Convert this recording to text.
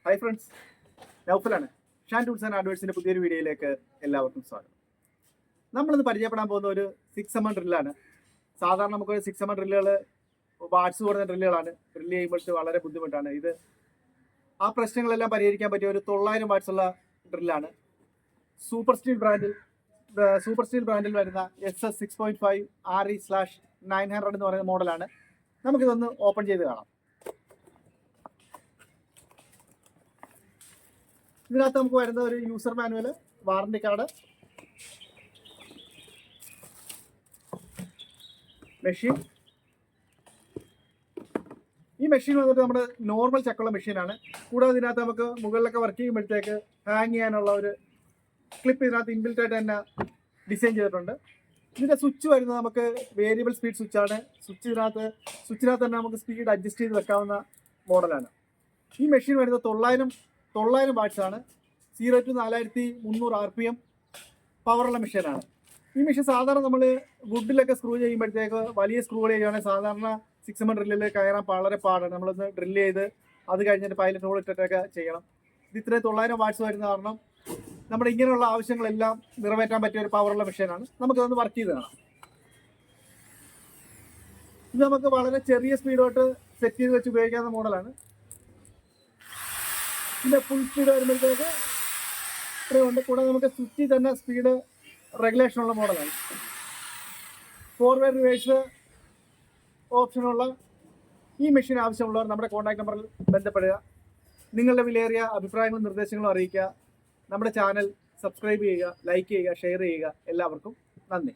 Hi friends, നൗഫലാണ്. Shan tools and ആഡ്വേഴ്സിന്റെ പുതിയൊരു വീഡിയോയിലേക്ക് എല്ലാവർക്കും സ്വാഗതം. നമ്മളിന്ന് പരിചയപ്പെടാൻ പോകുന്ന ഒരു 6mm ഡ്രില്ലാണ്. സാധാരണ നമുക്ക് 6mm ഡ്രില്ലുകൾ വാട്സ് കുറഞ്ഞ ഡ്രില്ലുകളാണ്. ഡ്രില്ല് ചെയ്യുമ്പോഴത്തെ വളരെ ബുദ്ധിമുട്ടാണ്. ഇത് ആ പ്രശ്നങ്ങളെല്ലാം പരിഹരിക്കാൻ പറ്റിയ ഒരു 900 വാട്സ് ഉള്ള ഡ്രില്ലാണ്. സൂപ്പർ സ്റ്റീൽ ബ്രാൻഡിൽ വരുന്ന SS 6.5 RE/900 എന്ന് പറയുന്ന മോഡലാണ്. നമുക്കിതൊന്ന് ഓപ്പൺ ചെയ്ത് കാണാം. ഇതിനകത്ത് നമുക്ക് വരുന്ന ഒരു user manual, warranty card, machine. ഈ മെഷീൻ വന്നിട്ട് നമ്മുടെ നോർമൽ ചക്കുള്ള മെഷീനാണ്. കൂടാതെ ഇതിനകത്ത് നമുക്ക് മുകളിലൊക്കെ വർക്ക് ചെയ്യുമ്പോഴത്തേക്ക് ഹാങ് ചെയ്യാനുള്ള ഒരു ക്ലിപ്പ് ഇതിനകത്ത് ഇൻബിൽറ്റ് ആയിട്ട് തന്നെ ഡിസൈൻ ചെയ്തിട്ടുണ്ട്. ഇതിൻ്റെ സ്വിച്ച് വരുന്നത് നമുക്ക് വേരിയബിൾ സ്പീഡ് സ്വിച്ചാണ്. സ്വിച്ചിനകത്ത് തന്നെ നമുക്ക് സ്പീഡ് അഡ്ജസ്റ്റ് ചെയ്ത് വെക്കാവുന്ന മോഡലാണ്. ഈ മെഷീൻ വരുന്നത് 900 വാട്ട്സ് ആണ്. 0 to 4300 RPM പവറുള്ള മെഷീനാണ്. ഈ മെഷീൻ സാധാരണ നമ്മൾ വുഡിലൊക്കെ സ്ക്രൂ ചെയ്യുമ്പോഴത്തേക്ക് വലിയ സ്ക്രൂകൾ ചെയ്യുകയാണെങ്കിൽ സാധാരണ 6mm ഡ്രില്ലിൽ കയറാൻ വളരെ പാടാണ്. നമ്മളൊന്ന് ഡ്രില്ല് ചെയ്ത് അത് കഴിഞ്ഞിട്ട് പൈലറ്റ് ഹോൾ ഇട്ടിട്ടൊക്കെ ചെയ്യണം. ഇത് ഇത്രയും 900 വാട്ട്സ് വരുന്ന കാരണം നമ്മുടെ ഇങ്ങനെയുള്ള ആവശ്യങ്ങളെല്ലാം നിറവേറ്റാൻ പറ്റിയ ഒരു പവറുള്ള മെഷീനാണ്. നമുക്കതൊന്ന് വർക്ക് ചെയ്ത് കാണാം. ഇത് നമുക്ക് വളരെ ചെറിയ സ്പീഡോട്ട് സെറ്റ് ചെയ്ത് വെച്ച് ഉപയോഗിക്കാവുന്ന മോഡലാണ്. ഇതിൻ്റെ ഫുൾ സ്പീഡ് വരുമ്പോഴത്തേക്ക് ഇത്രയുണ്ട്. കൂടാതെ നമുക്ക് സ്വിച്ചിൽ തന്നെ സ്പീഡ് റെഗുലേഷനുള്ള മോഡലാണ്. ഫോർവേഡ് റിവേഴ്സ് ഓപ്ഷനുള്ള ഈ മെഷീൻ ആവശ്യമുള്ളവർ നമ്മുടെ കോൺടാക്ട് നമ്പറിൽ ബന്ധപ്പെടുക. നിങ്ങളുടെ വിലയേറിയ അഭിപ്രായങ്ങളും നിർദ്ദേശങ്ങളും അറിയിക്കുക. നമ്മുടെ ചാനൽ സബ്സ്ക്രൈബ് ചെയ്യുക, ലൈക്ക് ചെയ്യുക, ഷെയർ ചെയ്യുക. എല്ലാവർക്കും നന്ദി.